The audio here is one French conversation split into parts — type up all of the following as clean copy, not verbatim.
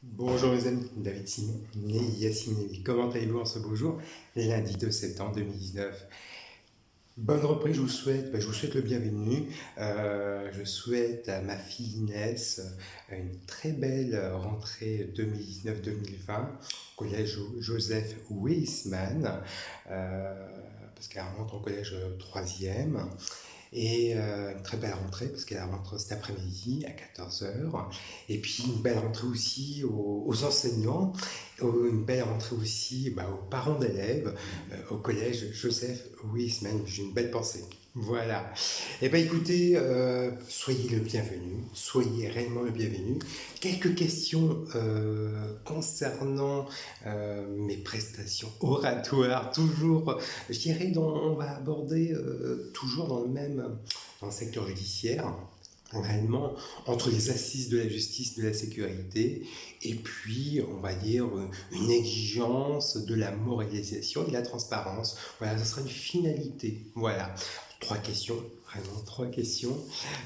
Bonjour mes amis, David Simon, né Yacine Lévy. Comment allez-vous en ce beau jour, lundi 2 septembre 2019? Bonne reprise, je vous souhaite le bienvenu. Je souhaite à ma fille Inès une très belle rentrée 2019-2020 au collège Joseph Weissmann, parce qu'elle rentre au collège 3e. Et une très belle rentrée, parce qu'elle rentre cet après-midi à 14 heures. Et puis une belle rentrée aussi aux enseignants, une belle rentrée aussi aux parents d'élèves, au collège Joseph Weissmann. J'ai une belle pensée. Voilà. Eh bien écoutez, soyez le bienvenu, soyez réellement le bienvenu. Quelques questions concernant mes prestations oratoires, toujours, je dirais, on va aborder toujours dans le secteur judiciaire, réellement, entre les assises de la justice, de la sécurité, et puis, on va dire, une exigence de la moralisation et de la transparence. Voilà, ce sera une finalité. Voilà. Trois questions, vraiment trois questions.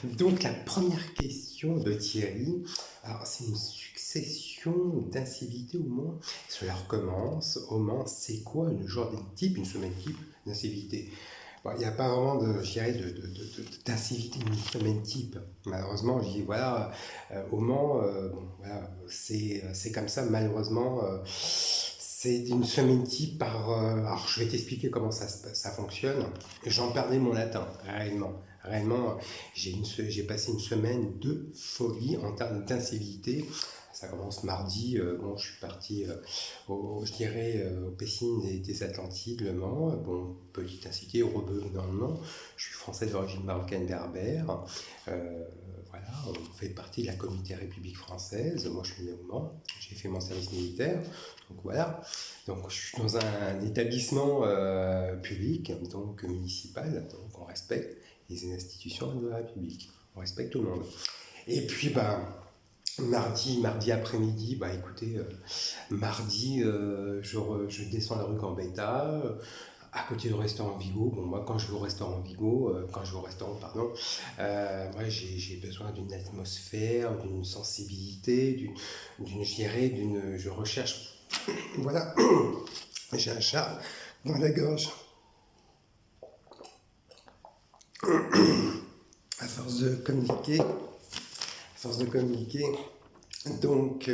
Donc la première question de Thierry, alors c'est une succession d'incivilités au Mans. Cela recommence au Mans, c'est quoi une journée type, une semaine type d'incivilité? Bon, il n'y a pas vraiment je dirais, d'incivilité, une semaine type. Malheureusement, je dis voilà, au Mans, bon, voilà, c'est comme ça, malheureusement. C'est une semaine type alors, je vais t'expliquer comment ça fonctionne. J'en perdais mon latin, réellement. Réellement, j'ai passé une semaine de folie en termes d'incivilité. Ça commence mardi. Bon, je suis parti, je dirais, aux piscines des Atlantides, Le Mans. Bon, petite incité, au Rebeu dans le Mans. Je suis français d'origine marocaine berbère. Voilà, on fait partie de la communauté République française. Moi, je suis né au Mans. J'ai fait mon service militaire. Donc voilà. Donc je suis dans un établissement public, donc municipal. Donc on respecte les institutions de la République. On respecte tout le monde. Et puis, mardi après-midi, écoutez, mardi, je descends la rue Gambetta, à côté du restaurant Vigo. Bon, moi, quand je vais au restaurant Vigo, quand je vais au restaurant, pardon, moi, j'ai besoin d'une atmosphère, d'une sensibilité, je dirais, je recherche, voilà, j'ai un chat dans la gorge. À force de communiquer, donc,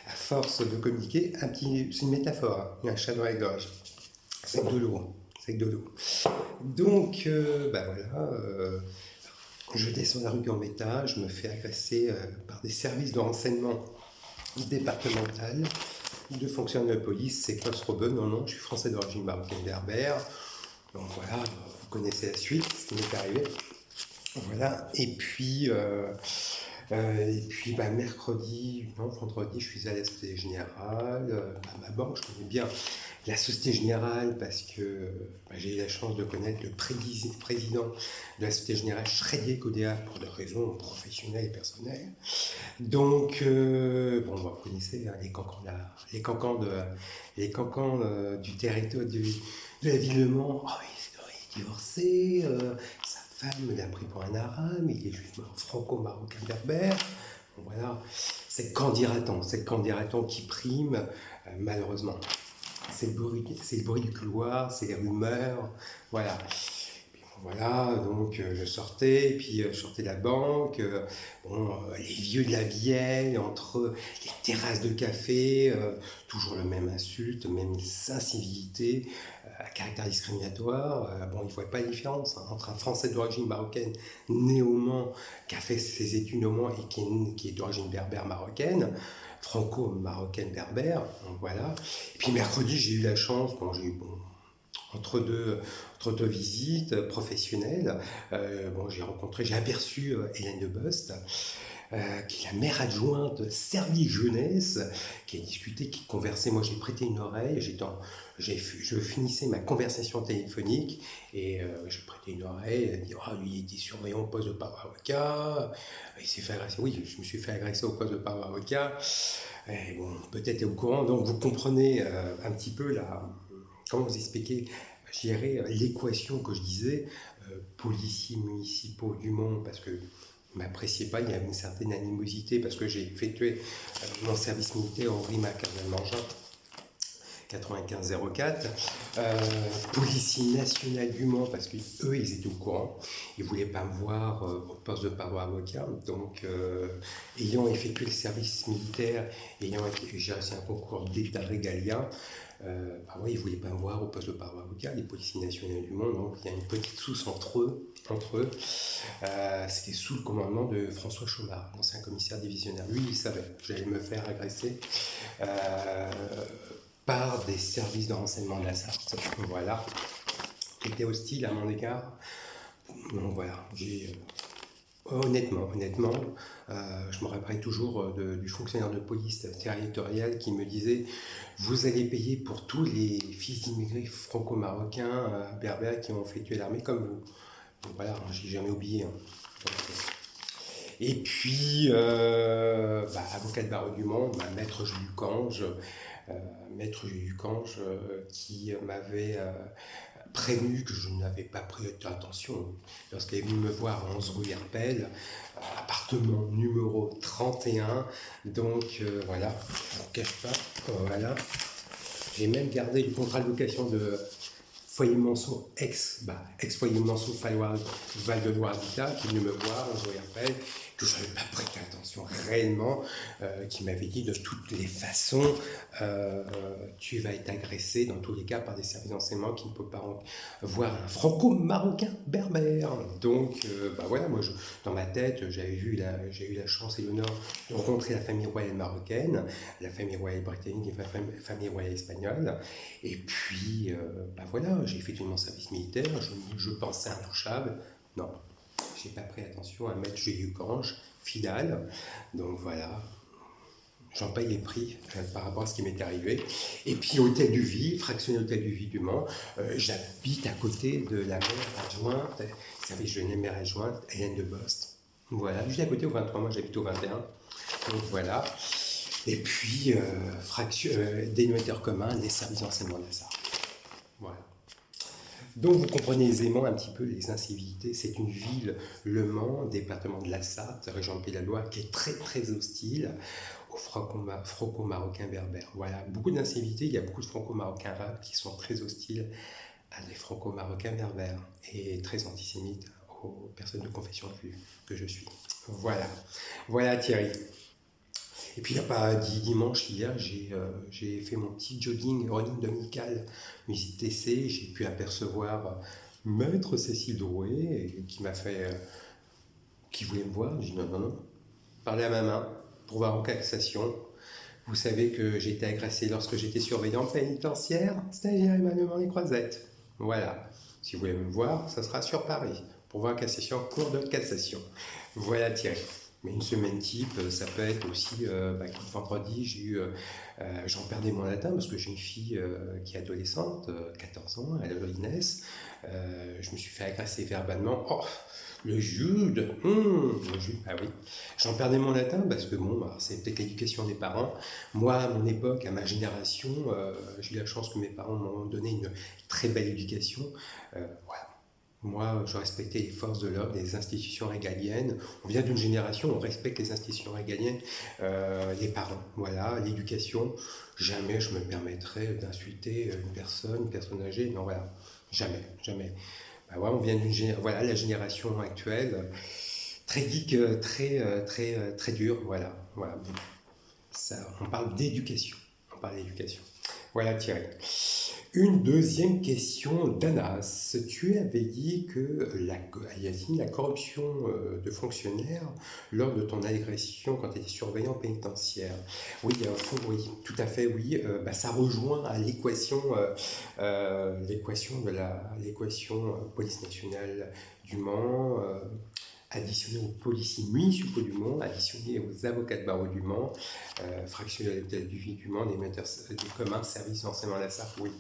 à force de communiquer, c'est une métaphore, hein, il y a un chat dans la gorge. C'est de l'eau. C'est de l'eau. Donc, voilà, je descends la rue Gambetta, je me fais agresser par des services de renseignement départemental, de fonctionnaires de police. C'est Klaus Robben, non, je suis français d'origine marocaine berbère. Donc voilà, vous connaissez la suite, ce qui m'est arrivé. Voilà, mercredi, non, vendredi, je suis à la Société Générale. Ma banque, je connais bien la Société Générale parce que j'ai eu la chance de connaître le président de la Société Générale, Shredier Kodea, pour des raisons professionnelles et personnelles. Donc, vous connaissez hein, les cancans du territoire de la ville de Mans. Oh, il est divorcé, sa femme l'a pris pour un arabe, il est juif franco-marocain berbère. Bon, voilà, c'est quand dira-t-on qui prime, malheureusement. C'est le bruit du couloir, c'est les rumeurs, voilà. Voilà, donc je sortais, et puis je sortais de la banque, les vieux de la vieille, entre les terrasses de café, toujours le même insulte, même incivilités, à caractère discriminatoire. Ils ne voient pas la différence hein, entre un Français d'origine marocaine né au Mans, qui a fait ses études au Mans et qui est d'origine berbère marocaine, franco-marocaine berbère, donc voilà. Et puis mercredi, j'ai eu la chance, entre deux visites professionnelles, j'ai aperçu Hélène de Bost, qui est la maire adjointe service jeunesse, qui a discuté, qui conversait. Moi, j'ai prêté une oreille, je finissais ma conversation téléphonique et j'ai prêté une oreille. Elle a dit lui, il était surveillant au poste de Parawaca, il s'est fait agresser. Oui, je me suis fait agresser au poste de Parawaca. Peut-être est au courant, donc vous comprenez un petit peu comment vous expliquer, je dirais, l'équation que je disais, policiers municipaux du Mans, parce que ne m'appréciait pas, il y avait une certaine animosité parce que j'ai effectué mon service militaire au RIMAC à Valmangin, 95-04, policier national du Mans, parce qu'eux, ils étaient au courant, ils ne voulaient pas me voir au poste de parole avocat, donc ayant effectué le service militaire, j'ai réussi un concours d'État régalien, bah ouais, ils ne voulaient pas me voir au poste de parole avocat, les policiers nationaux du Mans, donc il y a une petite souce entre eux. C'était sous le commandement de François Chaumard, l'ancien commissaire divisionnaire. Lui, il savait que j'allais me faire agresser par des services de renseignement de la Sarthe, voilà, qui étaient hostiles à mon égard. Donc voilà, honnêtement, je me rappelle toujours du fonctionnaire de police territorial qui me disait « Vous allez payer pour tous les fils d'immigrés franco-marocains berbères qui ont effectué l'armée comme vous. » Donc voilà, je l'ai jamais oublié. Hein. Et puis, avocat de barreau du Mans, maître Jules Cange, qui m'avait prévenu que je n'avais pas pris attention lorsqu'il est venu me voir à 11 rue Herpel, appartement numéro 31. Donc voilà, je ne vous cache pas, voilà. J'ai même gardé le contrat de location de Foyer Manceau, ex-Foyer Manceau, Val-de-Loire Habitat, qui est venu me voir, 11 rue Herpel, que je n'avais pas prêté attention réellement, qui m'avait dit de toutes les façons, tu vas être agressé dans tous les cas par des services d'enseignement qui ne peuvent pas voir un franco-marocain berbère. Donc voilà, moi dans ma tête, j'ai eu la chance et l'honneur de rencontrer la famille royale marocaine, la famille royale britannique et la famille royale espagnole. Et puis voilà, j'ai effectué mon service militaire, je pensais intouchable. Non. J'ai pas pris attention à mettre Jules Cange, fidèle. Donc voilà, j'en paye les prix par rapport à ce qui m'est arrivé. Et puis Hôtel du Vie, fractionné Hôtel du Vie du Mans, j'habite à côté de la maire adjointe, vous savez, je n'ai maire adjointe, Hélène de Bost. Voilà, juste à côté au 23, moi j'habite au 21. Donc voilà. Et puis, dénominateur commun, les services d'enseignement de la Sarthe. Voilà. Donc vous comprenez aisément un petit peu les incivilités. C'est une ville, Le Mans, département de la Sarthe, région de Pays de la Loire, qui est très très hostile aux franco-marocains berbères. Voilà, beaucoup d'incivilités. Il y a beaucoup de franco-marocains arabes qui sont très hostiles à les franco-marocains berbères et très antisémites aux personnes de confession juive que je suis. Voilà Thierry. Et puis, il n'y a pas dimanche, hier, j'ai fait mon petit jogging, running dominical, musique TC. J'ai pu apercevoir Maître Cécile Drouet, qui voulait me voir. J'ai dit non. Parlez à ma main, pour voir en cassation. Vous savez que j'ai été agressé lorsque j'étais surveillant pénitentiaire, stagiaire Emmanuel les Croisettes. Voilà. Si vous voulez me voir, ça sera sur Paris, pour voir cassation, cours de cassation. Voilà Thierry. Mais une semaine type, ça peut être aussi, vendredi, j'en perdais mon latin parce que j'ai une fille qui est adolescente, 14 ans, elle est Inès. Je me suis fait agresser verbalement. Oh, le Jude, ah oui. J'en perdais mon latin parce que c'est peut-être l'éducation des parents. Moi, à mon époque, à ma génération, j'ai eu la chance que mes parents m'ont donné une très belle éducation. Voilà. Moi, je respectais les forces de l'ordre, les institutions régaliennes. On vient d'une génération, on respecte les institutions régaliennes, les parents. Voilà, l'éducation. Jamais je me permettrais d'insulter une personne âgée. Non, voilà, jamais. On vient d'une génération. Voilà, la génération actuelle, très geek, très dure. Voilà. On parle d'éducation. Voilà, Thierry. Une deuxième question d'Anas. Tu avais dit que Yacine, la corruption de fonctionnaires lors de ton agression quand tu étais surveillant pénitentiaire. Oui, tout à fait, oui. Ça rejoint à l'équation police nationale du Mans, additionné aux policiers municipaux du Mans, additionné aux avocats de barreau du Mans, fractionné à l'hôtel du Vie du Mans, des metteurs du commun, service d'enseignement à la Sarthe, oui.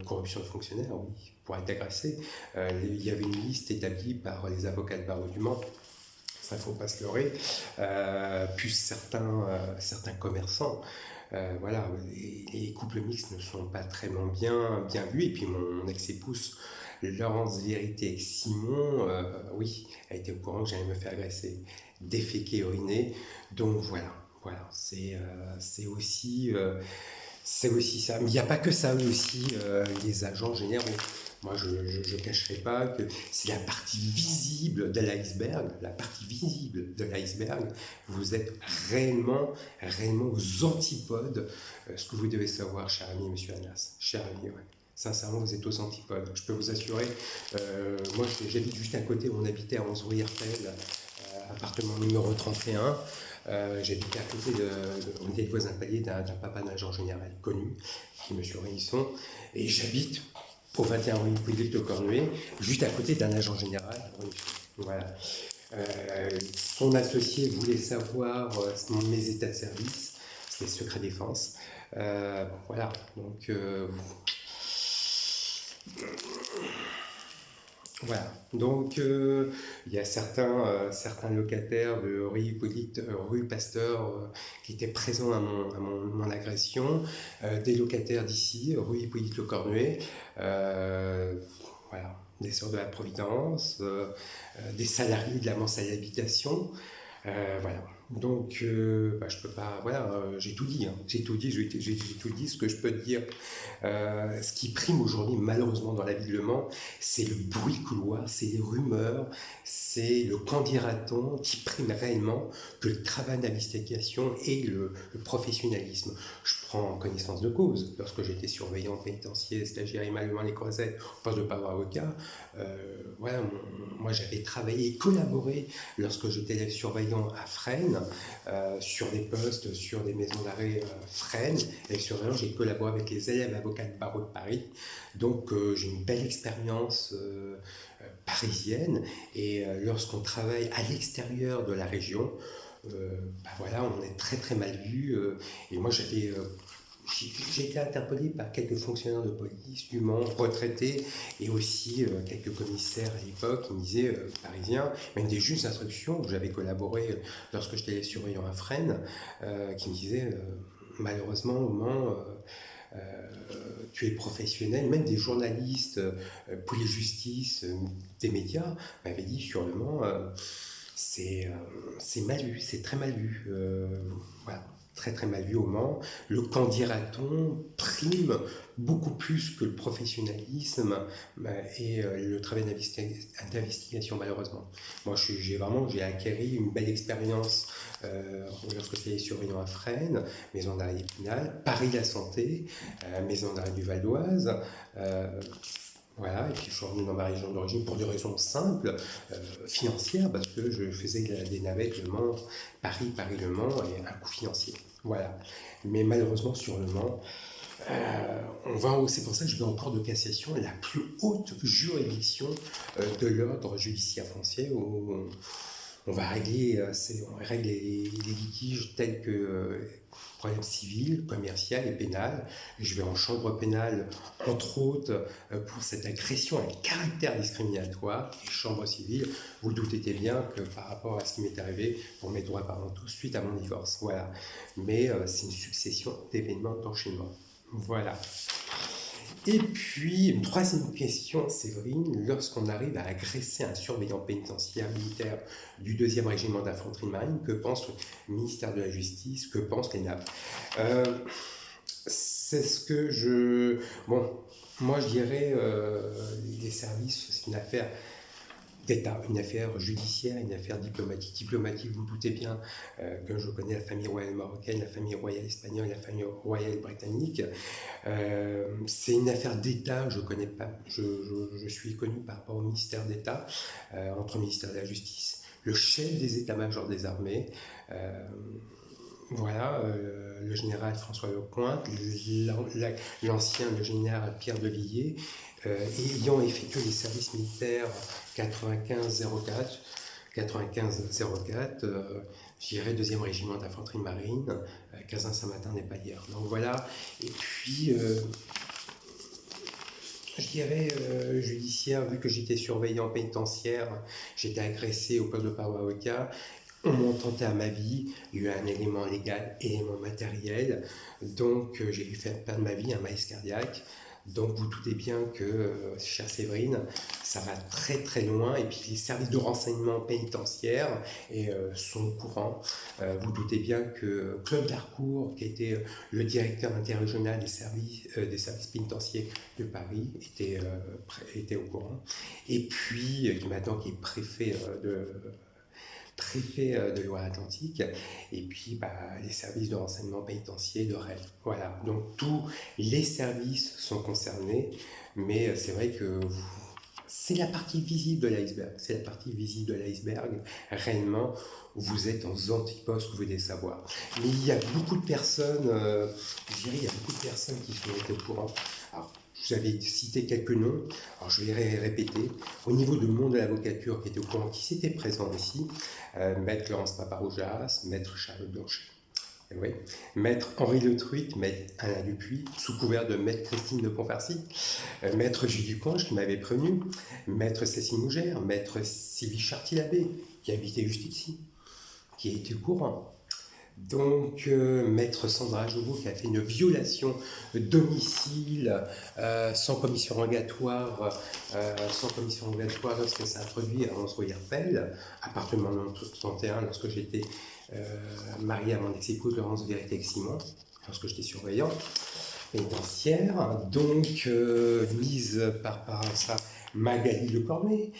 Corruption de fonctionnaires, oui, pour être agressé. Il y avait une liste établie par les avocats de barreau du Mans, ça ne faut pas se leurrer, plus certains commerçants. Les couples mixtes ne sont pas très bien vus, et puis mon ex-épouse Laurence Vérité avec Simon, oui, elle était au courant que j'allais me faire agresser, déféquer, uriner. Donc voilà, c'est aussi ça. Mais il n'y a pas que ça, eux aussi, les agents généraux. Moi, je ne cacherai pas que c'est la partie visible de l'iceberg. La partie visible de l'iceberg, vous êtes réellement aux antipodes. Ce que vous devez savoir, cher ami, monsieur Anas. Cher ami, ouais. Sincèrement, vous êtes aux antipodes. Je peux vous assurer. Moi, j'habite juste à côté où on habitait à 11 rue Hirtel, appartement numéro 31. J'habitais à côté on était voisins paliers d'un papa d'un agent général connu, qui est M. Réisson, et j'habite au 21 rue Hippolyte Le Cornuet, juste à côté d'un agent général. Voilà. Son associé voulait savoir mes états de service, c'était secret défense. Voilà, donc voilà, donc il y a certains locataires de rue Hippolyte, rue Pasteur, qui étaient présents mon agression, des locataires d'ici, rue Hippolyte Le Cornuet, voilà, des sœurs de la Providence, des salariés de la Mansale Habitation, voilà. Donc, je peux pas. Voilà, j'ai tout dit. Hein. J'ai tout dit. J'ai tout dit. Ce que je peux te dire. Ce qui prime aujourd'hui, malheureusement, dans la ville de Le Mans, c'est le bruit de couloir, c'est les rumeurs, c'est le qu'en-dira-t-on qui prime réellement que le travail d'investigation et le professionnalisme. Je prends connaissance de cause. Lorsque j'étais surveillant pénitentiaire, stagiaire émalement les Croisettes, au poste de paroi avocat, voilà, moi j'avais travaillé et collaboré lorsque j'étais surveillant à Fresnes, sur des postes, sur des maisons d'arrêt Fresnes. Et surveillant, j'ai collaboré avec les élèves avocats de barreau de Paris. Donc j'ai une belle expérience parisienne. Et lorsqu'on travaille à l'extérieur de la région, voilà, on est très mal vu. Et moi j'ai été interpellé par quelques fonctionnaires de police du Mans, retraités, et aussi quelques commissaires à l'époque qui me disaient, parisiens, même des juges d'instruction où j'avais collaboré lorsque j'étais surveillant à Fresnes, qui me disaient, malheureusement, au Mans, tu es professionnel, même des journalistes, police justice, des médias m'avaient dit sur Le Mans, c'est mal vu, c'est très mal vu. Voilà. Très mal vu au Mans. Le qu'en dira-t-on prime beaucoup plus que le professionnalisme et le travail d'investigation, malheureusement. Moi, j'ai acquis une belle expérience lorsque j'étais surveillant à Fresnes, maison d'arrêt d'Épinal, Paris-La Santé, maison d'arrêt du Val d'Oise. Voilà, et puis je suis revenu dans ma région d'origine pour des raisons simples, financières, parce que je faisais des navettes Le Mans, Paris-Le Mans, et un coût financier. Voilà. Mais malheureusement, sur Le Mans, c'est pour ça que je vais en cours de cassation, la plus haute juridiction de l'ordre judiciaire français, où on règle les litiges tels que problèmes civils, commerciaux et pénal. Je vais en chambre pénale, entre autres, pour cette agression à caractère discriminatoire, et chambre civile, vous doutez bien que par rapport à ce qui m'est arrivé pour mes droits parentaux suite à mon divorce. Voilà. Mais c'est une succession d'événements d'enchaînement. Voilà. Et puis, une troisième question, Séverine, lorsqu'on arrive à agresser un surveillant pénitentiaire militaire du 2e régiment d'infanterie marine, que pense le ministère de la Justice, que pense l'ENAP? C'est ce que moi je dirais, les services, c'est une affaire d'État, une affaire judiciaire, une affaire diplomatique. Diplomatique, vous doutez bien que je connais la famille royale marocaine, la famille royale espagnole, la famille royale britannique. C'est une affaire d'État, je connais pas. Je suis connu par rapport au ministère d'État, entre le ministère de la Justice, le chef des états-majors des armées. Voilà, le général François Lecointre, l'ancien le général Pierre de Villiers, ayant effectué les services militaires 95-04, je dirais 2e régiment d'infanterie marine, Cazin-Saint-Martin-des-Paillères. Donc voilà, et puis je dirais judiciaire, vu que j'étais surveillant pénitentiaire, j'étais agressé au poste de paroi avocat. On m'a tenté à ma vie, il y a eu un élément légal, élément matériel, donc j'ai fait perdre ma vie, un malaise cardiaque. Donc vous doutez bien que, chère Séverine, ça va très très loin. Et puis les services de renseignement pénitentiaire sont au courant. Vous doutez bien que Claude Darcourt, qui était le directeur interrégional des services pénitentiaires de Paris, était au courant. Et puis, maintenant qui est préfet de Loire-Atlantique, et puis les services de renseignement pénitentiaire de Rennes. Voilà, donc tous les services sont concernés, mais c'est vrai que c'est la partie visible de l'iceberg. C'est la partie visible de l'iceberg. Réellement, vous êtes en antiposte, que vous devez savoir. Mais il y a beaucoup de personnes, je dirais, il y a beaucoup de personnes qui sont au courant. Alors, je vous avais cité quelques noms, alors je vais les répéter. Au niveau du monde de l'avocature qui était au courant, qui s'était présent ici, Maître Laurence Paparoujas, Maître Charles Blanchet. Oui. Maître Henri Le Truc, Maître Alain Dupuis, sous couvert de Maître Christine de Pontfarcy, Maître Gilles Ducange qui m'avait prévenu, Maître Cécile Mougère, Maître Sylvie Chartier-Labbé, qui habitait juste ici, qui était au courant. Donc, Maître Sandra Jouveau qui a fait une violation de domicile sans commission rogatoire lorsqu'elle s'est introduite à Rance-Royerpel, appartement 31, lorsque j'étais marié à mon ex-épouse Laurence Vérité-Simon, lorsque j'étais surveillant pénitentiaire. Donc, mise par ça, Magali Lecornet,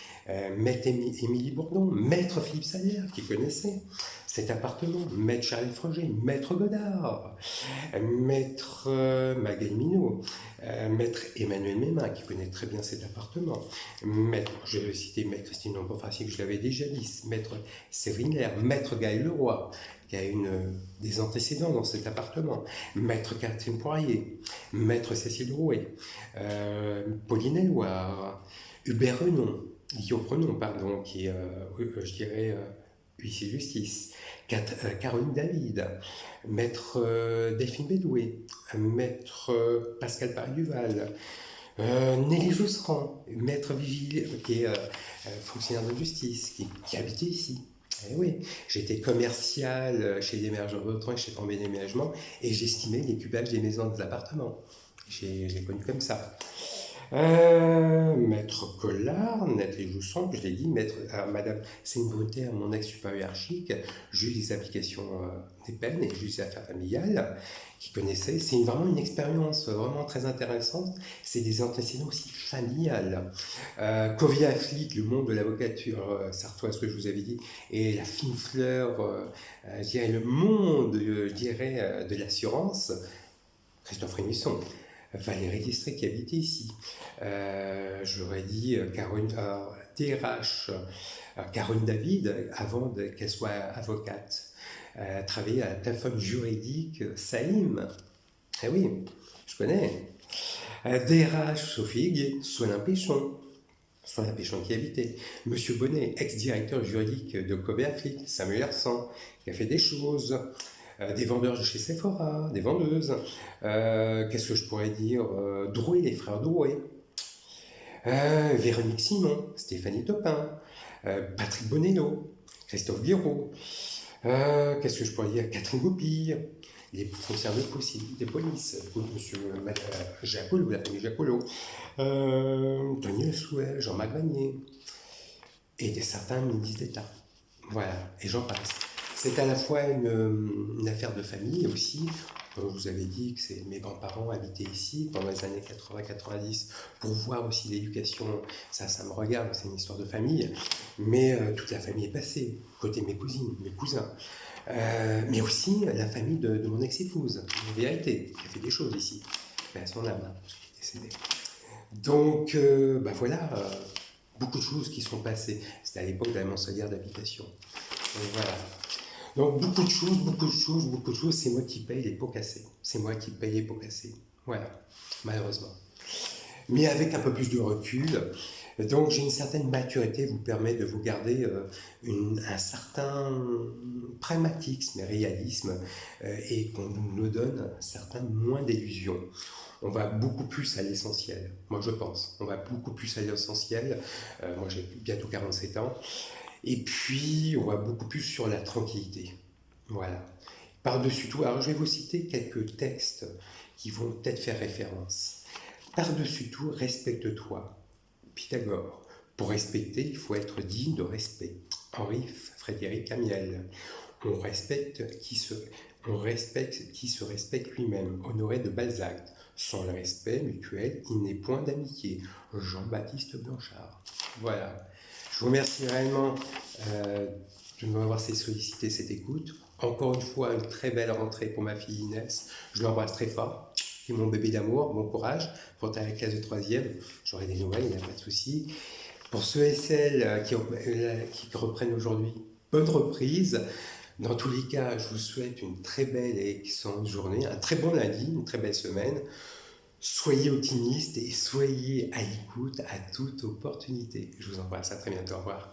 Maître Émilie Bourdon, Maître Philippe Salaire, qui connaissait cet appartement, Maître Charles Froger, Maître Godard, Maître Magali Minot, Maître Emmanuel Mémin, qui connaît très bien cet appartement, je vais citer Maître Christine de Pontfarcy, que je l'avais déjà dit, Maître Séverine Lair, Maître Gaël Leroy, qui a des antécédents dans cet appartement, Maître Catherine Poirier, Maître Cécile Drouet, Pauline Éloire, Hubert Renon, Guillaume Renon, pardon, qui est, je dirais, huissier de justice, Caroline David, Maître Delphine Bédoué, Maître Pascal Paris-Duval, Nelly Josserand, Maître Vigile, qui est fonctionnaire de justice, qui habitait ici. Eh oui, j'étais commercial chez l'émergent Vautrin et chez Tombé Déménagement, et j'estimais les cubages des maisons des appartements. J'ai connu comme ça. Maître Collard, Nathalie Jousson, je l'ai dit, Madame Céline Voltaire, mon ex-supérieur hiérarchique, juge des applications des peines et juge des affaires familiales, qui connaissait. C'est vraiment une expérience vraiment très intéressante. C'est des antécédents aussi familiales. Covia Flic, le monde de l'avocature sartoise, que je vous avais dit, et la fine fleur, je dirais le monde, de l'assurance, Christophe Rémusson. Valérie District qui habitait ici. J'aurais dit DRH, Caroline David, avant qu'elle soit avocate. Travaillait à la plateforme juridique Saïm. Eh oui, je connais. DRH Sophie Higuet, Solin Péchon qui habitait. Monsieur Bonnet, ex-directeur juridique de Coberflic, Samuel Hersan, qui a fait des choses. Des vendeurs de chez Sephora, des vendeuses. Qu'est-ce que je pourrais dire Drouet, les frères Drouet. Véronique Simon, Stéphanie Topin, Patrick Bonello, Christophe Guiraud. Qu'est-ce que je pourrais dire Catherine Goupille, les fonctionnaires de police, monsieur Jacolo, la famille Jacolo, Tony Le Souhait, Jean-Marc Vanier, et certains ministres d'État. Voilà, et j'en passe. C'est à la fois une affaire de famille aussi. Je vous avais dit que mes grands-parents habitaient ici pendant les années 80-90 pour voir aussi l'éducation. Ça me regarde, c'est une histoire de famille. Mais toute la famille est passée, côté mes cousines, mes cousins. Mais aussi la famille de mon ex-épouse, en vérité, qui a fait des choses ici. Mais à son âme, décédée. Donc, voilà, beaucoup de choses qui sont passées. C'était à l'époque de la mensualière d'habitation. Donc voilà. Donc beaucoup de choses, c'est moi qui paye les pots cassés. C'est moi qui paye les pots cassés. Voilà, malheureusement. Mais avec un peu plus de recul, donc j'ai une certaine maturité qui vous permet de vous garder un certain pragmatisme et réalisme et qu'on nous donne un certain moins d'illusions. On va beaucoup plus à l'essentiel, moi je pense. On va beaucoup plus à l'essentiel. Moi j'ai bientôt 47 ans. Et puis, on va beaucoup plus sur la tranquillité. Voilà. Par-dessus tout, alors je vais vous citer quelques textes qui vont peut-être faire référence. Par-dessus tout, respecte-toi. Pythagore. Pour respecter, il faut être digne de respect. Henri Frédéric Amiel. On respecte qui se respecte lui-même. Honoré de Balzac. Sans le respect mutuel, il n'est point d'amitié. Jean-Baptiste Blanchard. Voilà. Je vous remercie réellement de m'avoir sollicité cette écoute. Encore une fois, une très belle rentrée pour ma fille Inès. Je l'embrasse très fort. C'est mon bébé d'amour. Bon courage pour ta classe de 3e. J'aurai des nouvelles, il n'y a pas de souci. Pour ceux et celles qui reprennent aujourd'hui, bonne reprise. Dans tous les cas, je vous souhaite une très belle et excellente journée, un très bon lundi, une très belle semaine. Soyez optimistes et soyez à l'écoute à toute opportunité. Je vous embrasse, à très bientôt, au revoir.